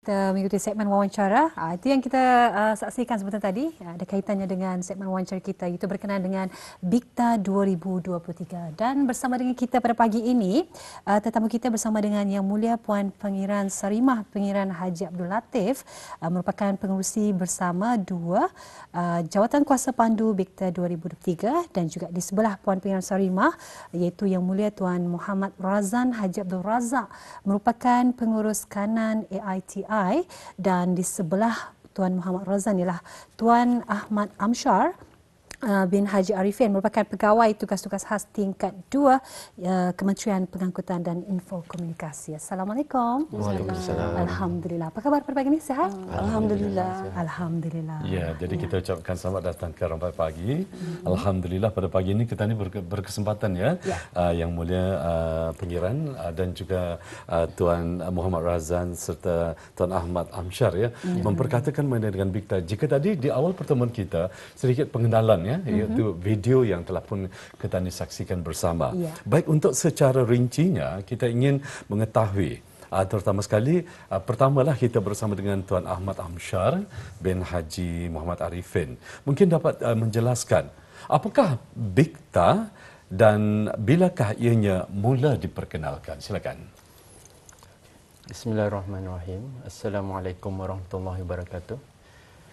kita mengikuti segmen wawancara. Itu yang kita saksikan sebentar tadi, ada kaitannya dengan segmen wawancara kita, itu berkenaan dengan Bikta 2023. Dan bersama dengan kita pada pagi ini, tetamu kita bersama dengan Yang Mulia Puan Pangeran Sarimah Pangeran Haji Abdul Latif, merupakan pengerusi bersama dua Jawatan Kuasa Pandu Bikta 2023, dan juga di sebelah Puan Pangeran Sarimah iaitu Yang Mulia Tuan Muhammad Razan Haji Abdul Razak, merupakan pengurus kanan AITI, dan di sebelah Tuan Muhammad Razan ialah Tuan Ahmad Amshar bin Haji Arifin, merupakan pegawai tugas-tugas khas tingkat 2 Kementerian Pengangkutan dan Infokomunikasi. Assalamualaikum. Waalaikumsalam. Alhamdulillah. Apa khabar pada pagi ini? Sihat? Alhamdulillah. Alhamdulillah. Ya, jadi kita ucapkan selamat datang ke Rampai Pagi. Alhamdulillah pada pagi ini kita ni berkesempatan ya. Yang Mulia Pangeran dan juga Tuan Muhammad Razan serta Tuan Ahmad Amshar ya, memperkatakan mengenai dengan Bikta. Jika tadi di awal pertemuan kita sedikit pengenalan ya, iaitu video yang telah pun kita saksikan bersama. Baik, untuk secara rincinya kita ingin mengetahui terutama sekali pertamalah kita bersama dengan Tuan Ahmad Amshar bin Haji Muhammad Arifin. Mungkin dapat menjelaskan apakah Bikta dan bilakah ianya mula diperkenalkan? Silakan. Bismillahirrahmanirrahim. Assalamualaikum warahmatullahi wabarakatuh.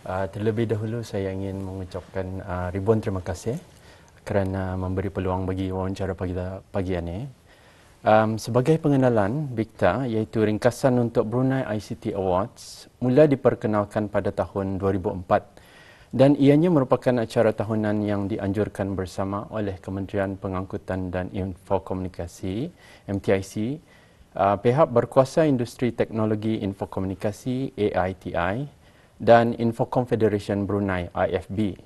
Terlebih dahulu saya ingin mengucapkan ribuan terima kasih kerana memberi peluang bagi wawancara pagi ini. Sebagai pengenalan, Bikta iaitu ringkasan untuk Brunei ICT Awards mula diperkenalkan pada tahun 2004, dan ianya merupakan acara tahunan yang dianjurkan bersama oleh Kementerian Pengangkutan dan Infokomunikasi MTIC, pihak berkuasa industri teknologi infokomunikasi AITI, dan Infocom Federation Brunei IFB.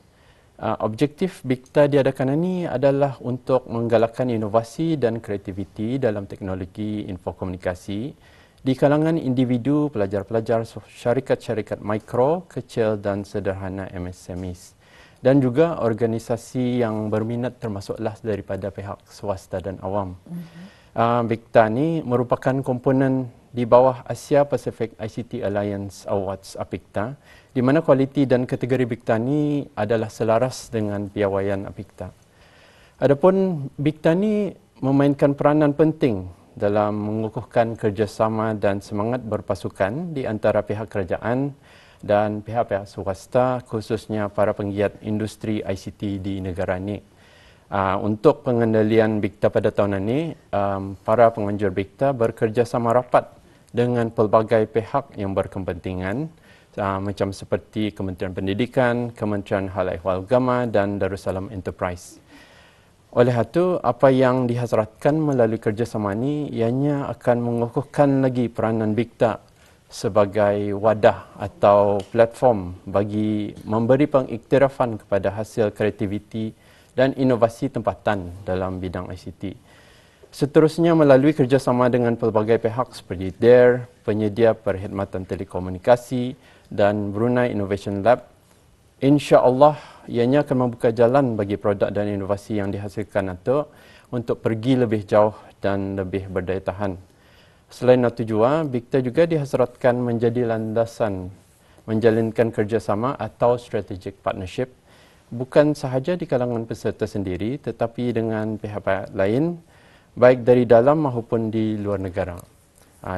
Objektif Bikta diadakan ini adalah untuk menggalakkan inovasi dan kreativiti dalam teknologi infokomunikasi di kalangan individu, pelajar-pelajar, syarikat-syarikat mikro, kecil dan sederhana MSMEs, dan juga organisasi yang berminat termasuklah daripada pihak swasta dan awam. Bikta ini merupakan komponen di bawah Asia Pacific ICT Alliance Awards APIKTA, di mana kualiti dan kategori Bikta ini adalah selaras dengan piawaian APIKTA. Adapun Bikta ini memainkan peranan penting dalam mengukuhkan kerjasama dan semangat berpasukan di antara pihak kerajaan dan pihak-pihak swasta, khususnya para penggiat industri ICT di negara ini. Untuk pengendalian Bikta pada tahun ini, para penganjur Bikta bekerjasama rapat dengan pelbagai pihak yang berkepentingan, macam seperti Kementerian Pendidikan, Kementerian Hal Ehwal Agama dan Darussalam Enterprise. Oleh itu, apa yang dihasratkan melalui kerjasama ini ianya akan mengukuhkan lagi peranan Bikta sebagai wadah atau platform bagi memberi pengiktirafan kepada hasil kreativiti dan inovasi tempatan dalam bidang ICT. Seterusnya, melalui kerjasama dengan pelbagai pihak seperti DARE, penyedia perkhidmatan telekomunikasi dan Brunei Innovation Lab, insya-Allah ianya akan membuka jalan bagi produk dan inovasi yang dihasilkan itu untuk pergi lebih jauh dan lebih berdaya tahan. Selain itu juga, Bikta juga dihasratkan menjadi landasan menjalinkan kerjasama atau strategic partnership bukan sahaja di kalangan peserta sendiri tetapi dengan pihak-pihak lain, baik dari dalam maupun di luar negara.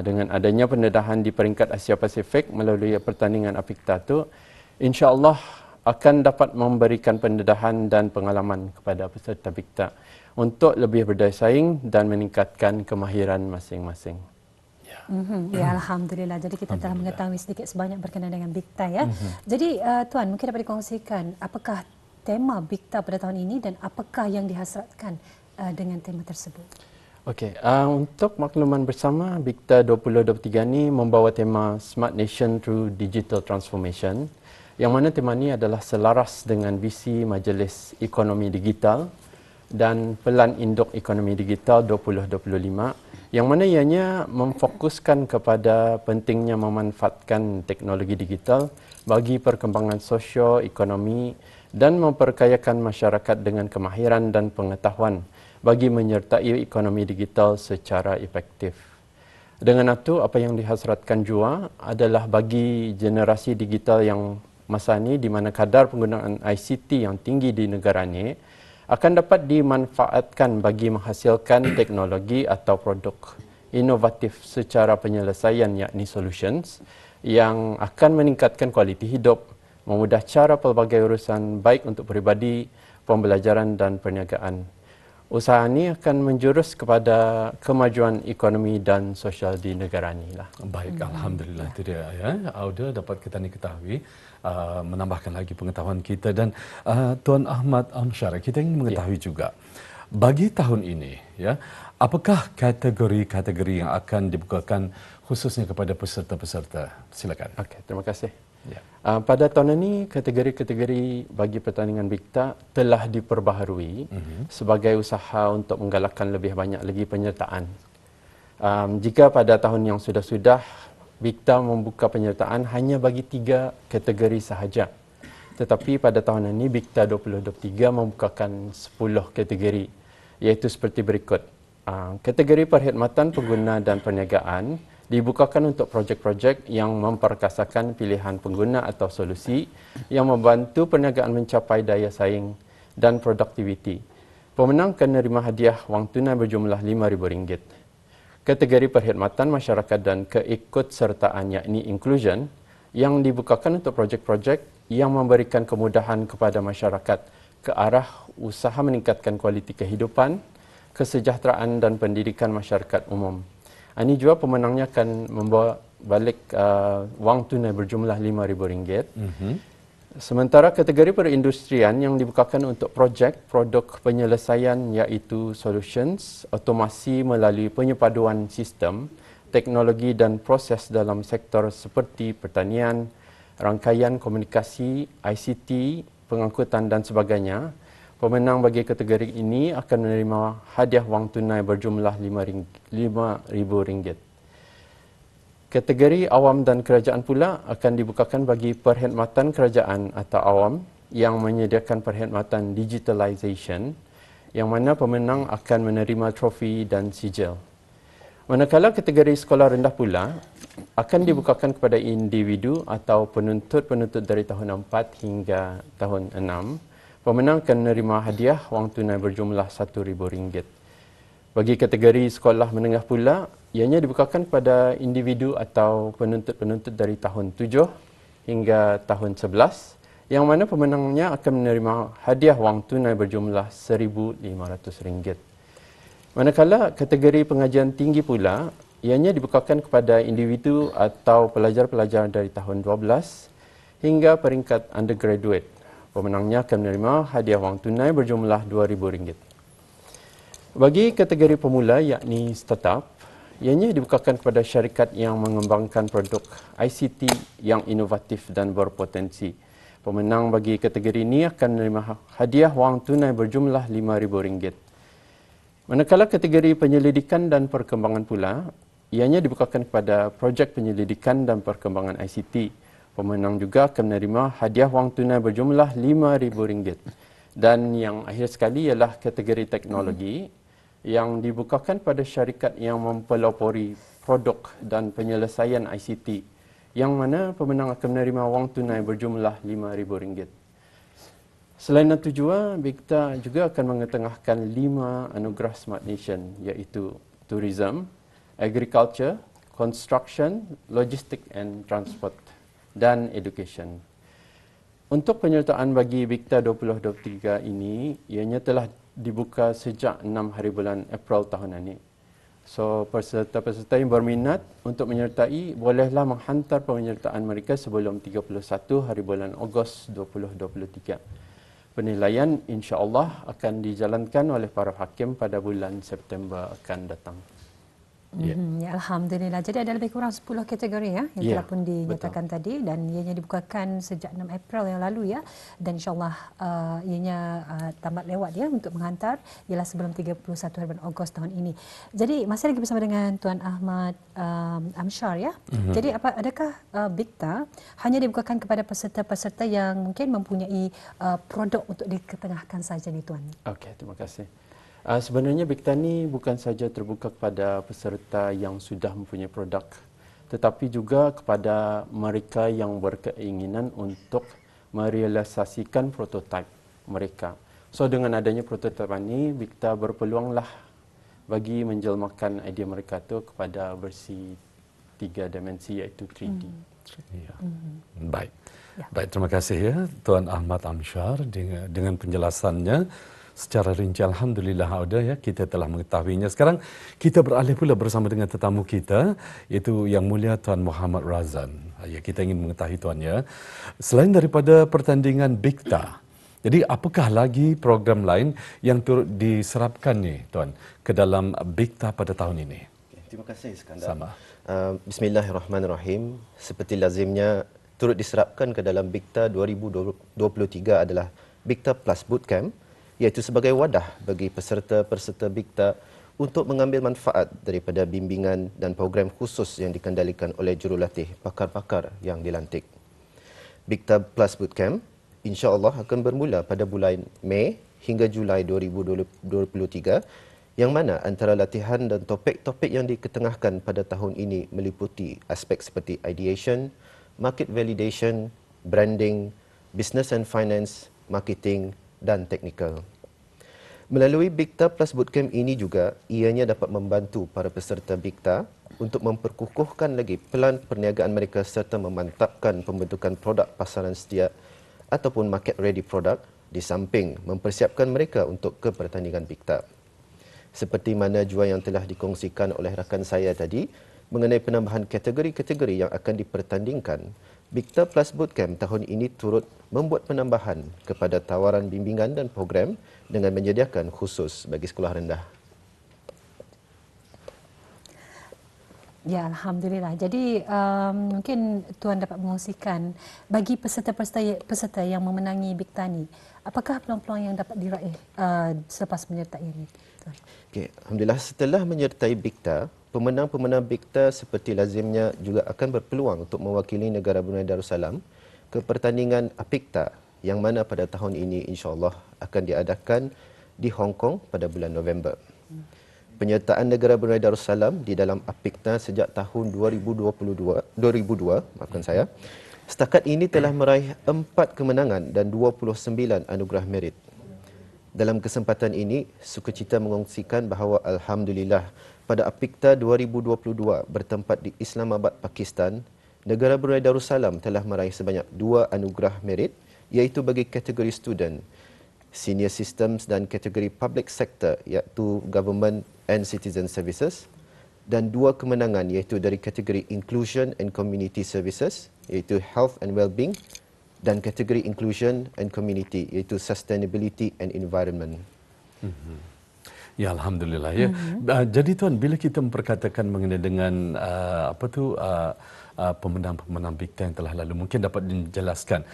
Dengan adanya pendedahan di peringkat Asia Pasifik melalui pertandingan APIKTA itu, insya-Allah akan dapat memberikan pendedahan dan pengalaman kepada peserta Bikta untuk lebih berdaya saing dan meningkatkan kemahiran masing-masing. Ya, Alhamdulillah. Jadi kita telah mengetahui sedikit sebanyak berkenaan dengan Bikta ya. Jadi Tuan, mungkin dapat dikongsikan apakah tema Bikta pada tahun ini dan apakah yang dihasratkan dengan tema tersebut? Okey, untuk makluman bersama, Bikta 2023 ini membawa tema Smart Nation Through Digital Transformation, yang mana tema ini adalah selaras dengan visi Majlis Ekonomi Digital dan Pelan Induk Ekonomi Digital 2025, yang mana ianya memfokuskan kepada pentingnya memanfaatkan teknologi digital bagi perkembangan sosio-ekonomi dan memperkayakan masyarakat dengan kemahiran dan pengetahuan bagi menyertai ekonomi digital secara efektif. Dengan itu, apa yang dihasratkan jua adalah bagi generasi digital yang masa ini di mana kadar penggunaan ICT yang tinggi di negara ini akan dapat dimanfaatkan bagi menghasilkan teknologi atau produk inovatif secara penyelesaian, yakni solutions yang akan meningkatkan kualiti hidup, memudah cara pelbagai urusan baik untuk peribadi, pembelajaran dan perniagaan. Usaha ini akan menjurus kepada kemajuan ekonomi dan sosial di negara ini lah. Baik, alhamdulillah itu dia ya. Auda dapat kita ni ketahui, menambahkan lagi pengetahuan kita dan Tuan Ahmad Amsyar, kita ingin mengetahui juga bagi tahun ini ya, apakah kategori-kategori yang akan dibukakan khususnya kepada peserta-peserta? Silakan. Okey, terima kasih. Ya. Pada tahun ini, kategori-kategori bagi pertandingan Bikta telah diperbaharui sebagai usaha untuk menggalakkan lebih banyak lagi penyertaan. Jika pada tahun yang sudah-sudah, Bikta membuka penyertaan hanya bagi 3 kategori sahaja. Tetapi pada tahun ini, Bikta 2023 membukakan 10 kategori, iaitu seperti berikut. Kategori perkhidmatan pengguna dan perniagaan dibukakan untuk projek-projek yang memperkasakan pilihan pengguna atau solusi yang membantu perniagaan mencapai daya saing dan produktiviti. Pemenang akan menerima hadiah wang tunai berjumlah RM5,000. Kategori perkhidmatan masyarakat dan keikutsertaan, yakni inclusion, yang dibukakan untuk projek-projek yang memberikan kemudahan kepada masyarakat ke arah usaha meningkatkan kualiti kehidupan, kesejahteraan dan pendidikan masyarakat umum. Ini juga pemenangnya akan membawa balik wang tunai berjumlah RM5,000. Sementara kategori perindustrian yang dibukakan untuk projek produk penyelesaian, iaitu solutions, otomasi melalui penyepaduan sistem, teknologi dan proses dalam sektor seperti pertanian, rangkaian komunikasi, ICT, pengangkutan dan sebagainya. Pemenang bagi kategori ini akan menerima hadiah wang tunai berjumlah RM5,000. Kategori awam dan kerajaan pula akan dibukakan bagi perkhidmatan kerajaan atau awam yang menyediakan perkhidmatan digitalisation, yang mana pemenang akan menerima trofi dan sijil. Manakala kategori sekolah rendah pula akan dibukakan kepada individu atau penuntut-penuntut dari tahun 4 hingga tahun 6. Pemenang akan menerima hadiah wang tunai berjumlah RM1,000. Bagi kategori sekolah menengah pula, ianya dibukakan kepada individu atau penuntut-penuntut dari tahun 7 hingga tahun 11, yang mana pemenangnya akan menerima hadiah wang tunai berjumlah RM1,500. Manakala kategori pengajian tinggi pula, ianya dibukakan kepada individu atau pelajar-pelajar dari tahun 12 hingga peringkat undergraduate. Pemenangnya akan menerima hadiah wang tunai berjumlah RM2,000. Bagi kategori pemula, yakni startup, ianya dibukakan kepada syarikat yang mengembangkan produk ICT yang inovatif dan berpotensi. Pemenang bagi kategori ini akan menerima hadiah wang tunai berjumlah RM5,000. Manakala kategori penyelidikan dan perkembangan pula, ianya dibukakan kepada projek penyelidikan dan perkembangan ICT. Pemenang juga akan menerima hadiah wang tunai berjumlah RM5,000. Dan yang akhir sekali ialah kategori teknologi yang dibukakan pada syarikat yang mempelopori produk dan penyelesaian ICT, yang mana pemenang akan menerima wang tunai berjumlah RM5,000. Selain itu juga, Bikta juga akan mengetengahkan 5 anugerah Smart Nation, iaitu tourism, agriculture, construction, logistik and transport dan education. Untuk penyertaan bagi Bikta 2023 ini, ianya telah dibuka sejak 6 hari bulan April tahun ini. So, peserta-peserta yang berminat untuk menyertai bolehlah menghantar penyertaan mereka sebelum 31 hari bulan Ogos 2023. Penilaian insya-Allah akan dijalankan oleh para hakim pada bulan September akan datang. Ya, alhamdulillah. Jadi ada lebih kurang 10 kategori yang telah pun dinyatakan tadi, dan ianya dibukakan sejak 6 April yang lalu ya, dan insyaallah ianya tamat lewat ya untuk menghantar ialah sebelum 31 hari bulan Ogos tahun ini. Jadi masih lagi bersama dengan Tuan Ahmad Amsyar ya. Jadi adakah Bikta hanya dibukakan kepada peserta-peserta yang mungkin mempunyai produk untuk diketengahkan saja ni Tuan? Okey, terima kasih. Sebenarnya Bikta ni bukan saja terbuka kepada peserta yang sudah mempunyai produk, tetapi juga kepada mereka yang berkeinginan untuk merealisasikan prototipe mereka. So dengan adanya prototipe ini, Bikta berpeluanglah bagi menjelmakan idea mereka tu kepada versi 3 dimensi iaitu 3D. Ya. Baik. Baik, terima kasih ya Tuan Ahmad Amsyar dengan penjelasannya secara rinci. Alhamdulillah ada ya, kita telah mengetahuinya. Sekarang kita beralih pula bersama dengan tetamu kita, iaitu Yang Mulia Tuan Muhammad Razan. Ya, kita ingin mengetahui Tuan ya, selain daripada pertandingan Bikta, jadi apakah lagi program lain yang turut diserapkan ni Tuan ke dalam Bikta pada tahun ini? Terima kasih Iskandar. Sama. Bismillahirrahmanirrahim. Seperti lazimnya, turut diserapkan ke dalam Bikta 2023 adalah Bikta Plus Bootcamp, iaitu sebagai wadah bagi peserta-peserta Bikta untuk mengambil manfaat daripada bimbingan dan program khusus yang dikendalikan oleh jurulatih pakar-pakar yang dilantik. Bikta Plus Bootcamp insya-Allah akan bermula pada bulan Mei hingga Julai 2023, yang mana antara latihan dan topik-topik yang diketengahkan pada tahun ini meliputi aspek seperti ideation, market validation, branding, business and finance, marketing dan teknikal. Melalui Bikta Plus Bootcamp ini juga, ianya dapat membantu para peserta Bikta untuk memperkukuhkan lagi pelan perniagaan mereka serta memantapkan pembentukan produk pasaran setia ataupun market ready product, di samping mempersiapkan mereka untuk ke pertandingan Bikta. Seperti mana jua yang telah dikongsikan oleh rakan saya tadi mengenai penambahan kategori-kategori yang akan dipertandingkan, Bikta Plus Bootcamp tahun ini turut membuat penambahan kepada tawaran bimbingan dan program dengan menyediakan khusus bagi sekolah rendah. Ya, Alhamdulillah. Jadi mungkin Tuan dapat mengongsikan bagi peserta yang memenangi Bikta ni, apakah peluang-peluang yang dapat diraih selepas menyertai ini? Okay. Alhamdulillah, setelah menyertai Bikta, pemenang-pemenang Bikta seperti lazimnya juga akan berpeluang untuk mewakili negara Brunei Darussalam ke pertandingan Apikta yang mana pada tahun ini insya-Allah akan diadakan di Hong Kong pada bulan November. Penyertaan negara Brunei Darussalam di dalam Apikta sejak tahun 2002, maafkan saya, setakat ini telah meraih 4 kemenangan dan 29 anugerah merit. Dalam kesempatan ini, sukacita mengongsikan bahawa Alhamdulillah pada Apikta 2022 bertempat di Islamabad, Pakistan, negara Brunei Darussalam telah meraih sebanyak 2 anugerah merit, iaitu bagi kategori student, senior systems dan kategori public sector iaitu government and citizen services, dan 2 kemenangan iaitu dari kategori inclusion and community services iaitu health and well-being, dan kategori inclusion and community iaitu sustainability and environment. Ya, Alhamdulillah ya. Jadi Tuan, bila kita memperkatakan mengenai dengan pemenang-pemenang Bikta yang telah lalu, mungkin dapat dijelaskan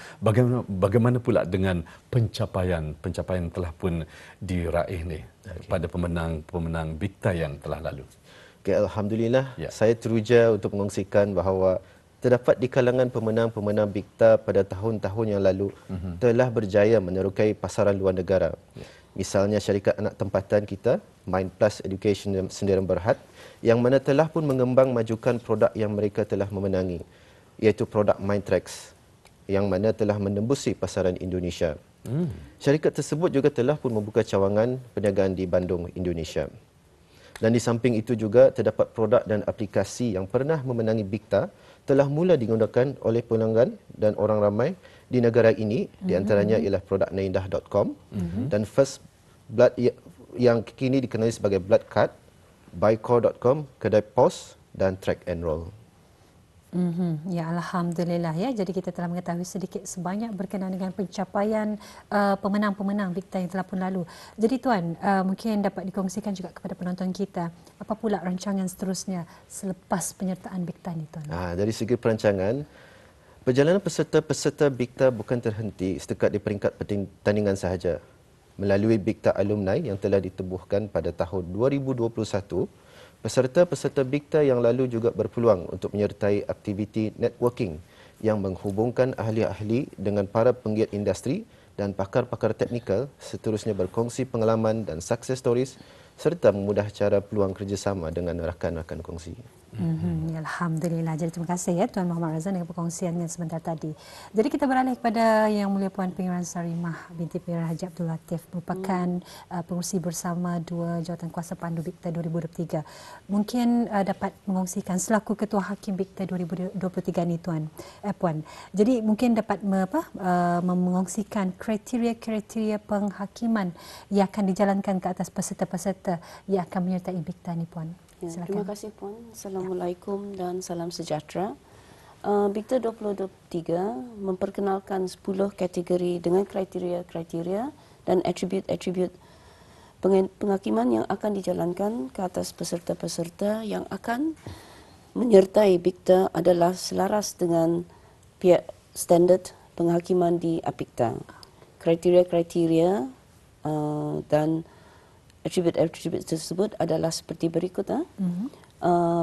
bagaimana pula dengan pencapaian yang telah pun diraih ni pada pemenang Bikta yang telah lalu. Okay, Alhamdulillah, saya teruja untuk mengongsikan bahawa terdapat di kalangan pemenang-pemenang Bikta pada tahun-tahun yang lalu telah berjaya menerokai pasaran luar negara. Misalnya syarikat anak tempatan kita, Mind Plus Education Sendirian Berhad, yang mana telah pun mengembang majukan produk yang mereka telah memenangi, iaitu produk Mindtrax, yang mana telah menembusi pasaran Indonesia. Syarikat tersebut juga telah pun membuka cawangan perniagaan di Bandung, Indonesia. Dan di samping itu juga terdapat produk dan aplikasi yang pernah memenangi Bikta telah mula digunakan oleh pelanggan dan orang ramai di negara ini, di antaranya ialah produk naindah.com dan First Blood yang kini dikenali sebagai Blood Card, Buycore.com, Kedai Pos dan Track and Roll. Ya, Alhamdulillah ya. Jadi kita telah mengetahui sedikit sebanyak berkenaan dengan pencapaian pemenang-pemenang Bikta yang telah pun lalu. Jadi Tuan, mungkin dapat dikongsikan juga kepada penonton kita, apa pula rancangan seterusnya selepas penyertaan Bikta ni Tuan? Dari segi perancangan, perjalanan peserta-peserta Bikta bukan terhenti setakat di peringkat pertandingan sahaja. Melalui Bikta Alumni yang telah ditubuhkan pada tahun 2021, peserta-peserta Bikta yang lalu juga berpeluang untuk menyertai aktiviti networking yang menghubungkan ahli-ahli dengan para penggiat industri dan pakar-pakar teknikal seterusnya berkongsi pengalaman dan success stories serta memudah cara peluang kerjasama dengan rakan-rakan kongsi. Alhamdulillah. Jadi terima kasih ya Tuan Muhammad Razan dengan perkongsiannya sebentar tadi. Jadi kita beralih kepada Yang Mulia Puan Pengiran Sarimah binti Pengiran Haji Abdul Latif, merupakan pengurusi bersama dua jawatan kuasa pandu BIKTA 2023. Mungkin dapat mengongsikan selaku Ketua Hakim BIKTA 2023 ni Puan. Jadi mungkin dapat mengongsikan kriteria-kriteria penghakiman yang akan dijalankan ke atas peserta-peserta yang akan menyertai BIKTA ni Puan. Ya, terima kasih Puan. Assalamualaikum dan salam sejahtera. BIKTA 2023 memperkenalkan 10 kategori dengan kriteria-kriteria dan atribut-atribut penghakiman yang akan dijalankan ke atas peserta-peserta yang akan menyertai BIKTA adalah selaras dengan pihak standard penghakiman di APIKTA. Kriteria-kriteria dan atribut-atribut tersebut adalah seperti berikut.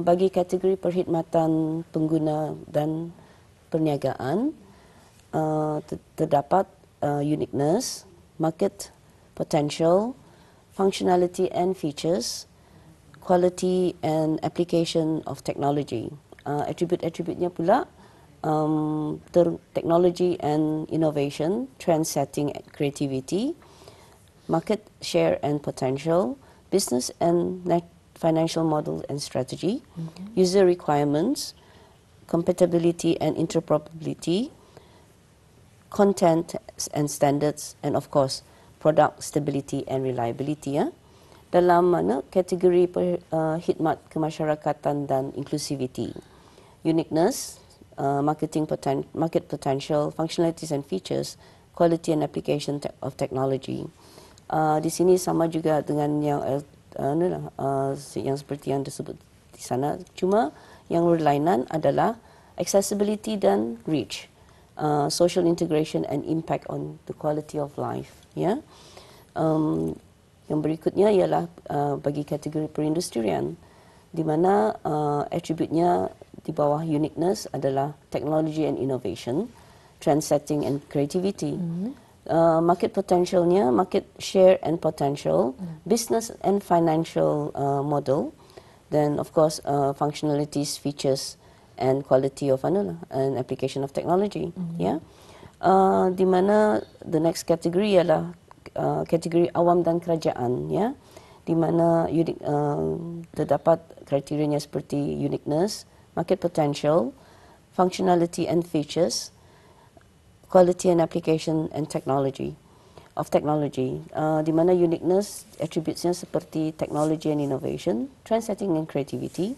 Bagi kategori perkhidmatan pengguna dan perniagaan, terdapat uniqueness, market potential, functionality and features, quality and application of technology. Atribut-atributnya pula technology and innovation, trend-setting creativity, market share and potential, business and financial model and strategy, user requirements, compatibility and interoperability, content and standards, and of course, product stability and reliability. Dalam kategori khidmat kemasyarakatan dan inclusivity, uniqueness, market potential, functionalities and features, quality and application of technology. Di sini sama juga dengan yang seperti yang disebut di sana. Cuma yang berlainan adalah accessibility dan reach, social integration and impact on the quality of life. Yang berikutnya ialah bagi kategori perindustrian, di mana atributnya di bawah uniqueness adalah technology and innovation, trend setting and creativity. Market potentialnya, market share and potential, business and financial model, then of course functionalities, features and quality of and application of technology. Di mana the next category ialah kategori awam dan kerajaan, di mana terdapat kriterianya seperti uniqueness, market potential, functionality and features, quality and application and technology of technology, di mana uniqueness attributesnya seperti technology and innovation, trend setting and creativity,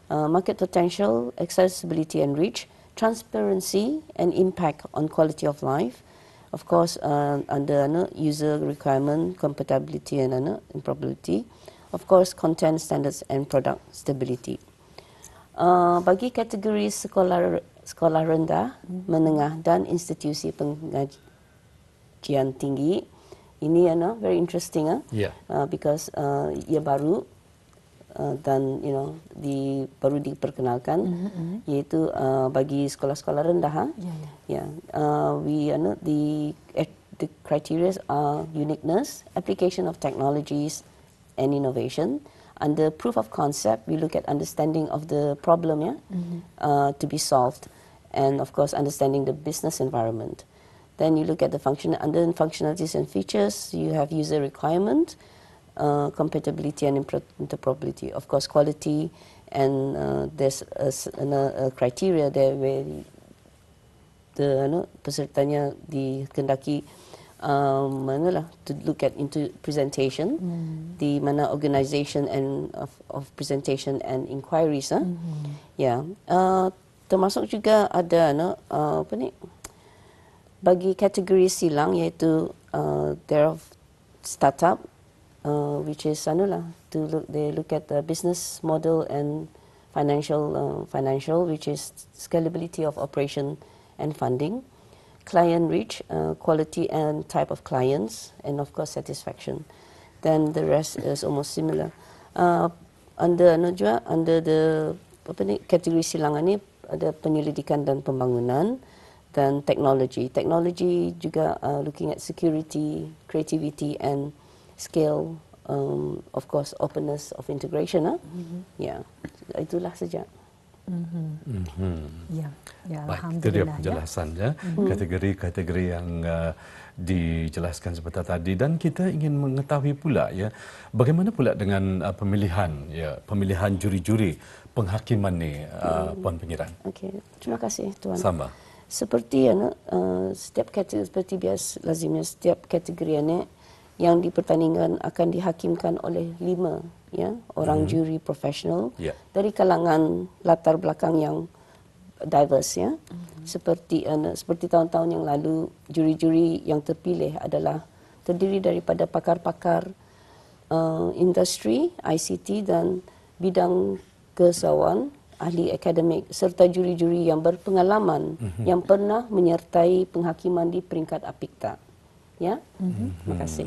market potential, accessibility and reach, transparency and impact on quality of life, of course under user requirement, compatibility and interoperability, of course content standards and product stability. Bagi kategori sekolah rendah, menengah dan institusi pengajian tinggi, ini very interesting because ia baru dan baru diperkenalkan, iaitu bagi sekolah-sekolah rendah. The criteria are uniqueness, application of technologies and innovation. Under proof of concept, we look at understanding of the problem to be solved, and of course understanding the business environment. Then you look at the under functionalities and features, you have user requirement, compatibility and interoperability, of course quality, and there's a criteria there where the pesertanya dikendaki to look at into presentation, di mana organisation and of presentation and inquiries. Termasuk juga ada bagi kategori silang, iaitu their startup, which is they look at the business model and financial, which is scalability of operation and funding, client reach, quality and type of clients, and of course satisfaction. Then the rest is almost similar. Under the kategori silangan ni ada penyelidikan dan pembangunan, dan teknologi. Teknologi juga looking at security, creativity and scale, of course openness of integration. Ya, itulah saja. Ya, ya, Baik, itu dia alhamdulillah. penjelasannya, kategori-kategori yang dijelaskan sebentar tadi, dan kita ingin mengetahui pula ya, bagaimana pula dengan pemilihan juri-juri penghakiman ni, Puan Pengiran. Okey, terima kasih Tuan. Sama. Seperti setiap kategori, seperti biasa lazimnya setiap kategori ini yang dipertandingkan akan dihakimkan oleh 5 orang juri profesional dari kalangan latar belakang yang diverse ya. Seperti tahun-tahun yang lalu, juri-juri yang terpilih adalah terdiri daripada pakar-pakar industri, ICT dan bidang keusahawan, ahli akademik serta juri-juri yang berpengalaman yang pernah menyertai penghakiman di peringkat APIKTA. Ya, terima kasih.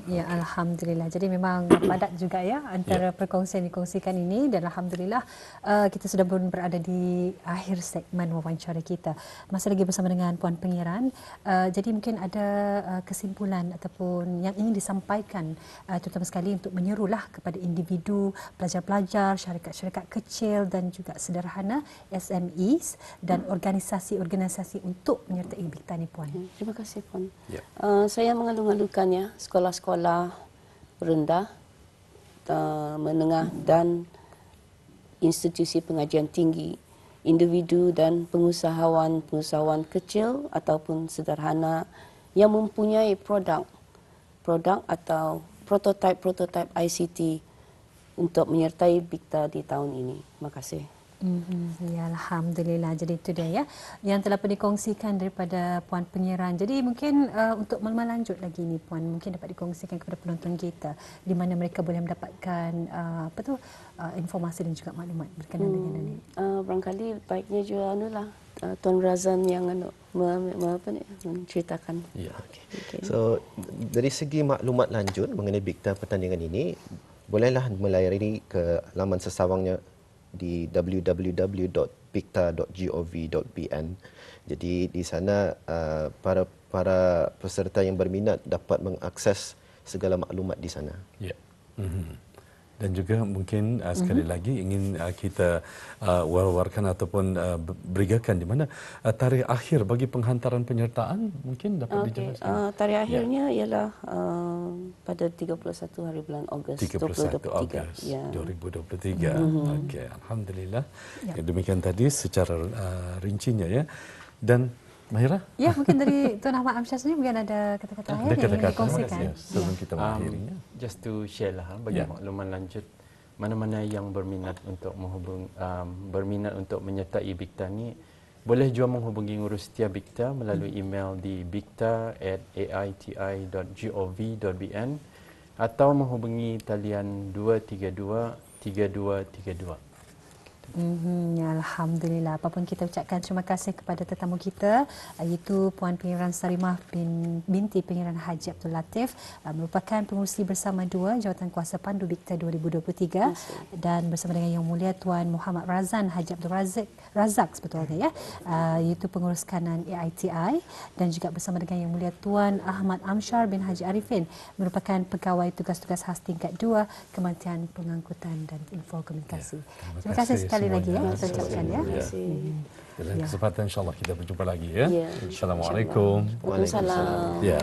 Ya, alhamdulillah. Jadi memang padat juga ya antara perkongsian dikongsikan ini, dan alhamdulillah kita sudah pun berada di akhir segmen wawancara kita. Masih lagi bersama dengan Puan Pengiran. Jadi mungkin ada kesimpulan ataupun yang ingin disampaikan terutama sekali untuk menyerulah kepada individu, pelajar-pelajar, syarikat-syarikat kecil dan juga sederhana, SMEs dan organisasi-organisasi untuk menyertai Bikta ni, Puan. Terima kasih, Puan. Saya mengalu-alukan sekolah-sekolah rendah, menengah dan institusi pengajian tinggi, individu dan pengusahawan kecil ataupun sederhana yang mempunyai produk atau prototype ICT untuk menyertai Bikta di tahun ini. Terima kasih. Ya, alhamdulillah. Jadi itu dia ya yang telah pun dikongsikan daripada Puan Pengiran. Jadi mungkin untuk maklumat lanjut lagi ni, Puan, mungkin dapat dikongsikan kepada penonton kita di mana mereka boleh mendapatkan informasi dan juga maklumat berkenaan dengan ini. Barangkali baiknya juga Tuan Razan yang menceritakan. Ya. Okay. So dari segi maklumat lanjut mengenai Bikta pertandingan ini, bolehlah melayari ke laman sesawangnya di www.bikta.gov.bn. Jadi di sana para peserta yang berminat dapat mengakses segala maklumat di sana. Ya. Dan juga mungkin sekali lagi ingin kita war-warkan ataupun berigakan di mana tarikh akhir bagi penghantaran penyertaan, mungkin dapat dijelaskan. Tarikh akhirnya ialah pada 31 hari bulan Ogos 31 Ogos 2023. Okey, alhamdulillah. Demikian tadi secara rincinya ya. Dan Mahira? Ya, mungkin dari Tuan Ahmad Amsyar sendiri mungkin ada kata-kata akhir yang ingin dikongsikan. Sebelum kita mengakhirinya. Just to share lah bagi makluman lanjut, mana-mana yang berminat untuk menyertai Bikta ni, boleh juga menghubungi ngurus setia Bikta melalui email di bikta@aiti.gov.bn atau menghubungi talian 232 3232. Ya, alhamdulillah. Apapun kita ucapkan terima kasih kepada tetamu kita, iaitu Puan Pengiran Sarimah binti Pengiran Haji Abdul Latif, merupakan pengurusi bersama 2 Jawatan Kuasa Pandu Bikta 2023, dan bersama dengan Yang Mulia Tuan Muhammad Razan Haji Abdul Razak sebetulnya ya, iaitu pengurus kanan AITI, dan juga bersama dengan Yang Mulia Tuan Ahmad Amsyar bin Haji Arifin, merupakan pegawai tugas-tugas khas tingkat 2 Kementerian Pengangkutan dan Infokomunikasi. Terima kasih sekali lagi ya, kita ucapkan ya. Dalam kesempatan insya-Allah kita berjumpa lagi ya. Assalamualaikum. Waalaikumsalam. Ya.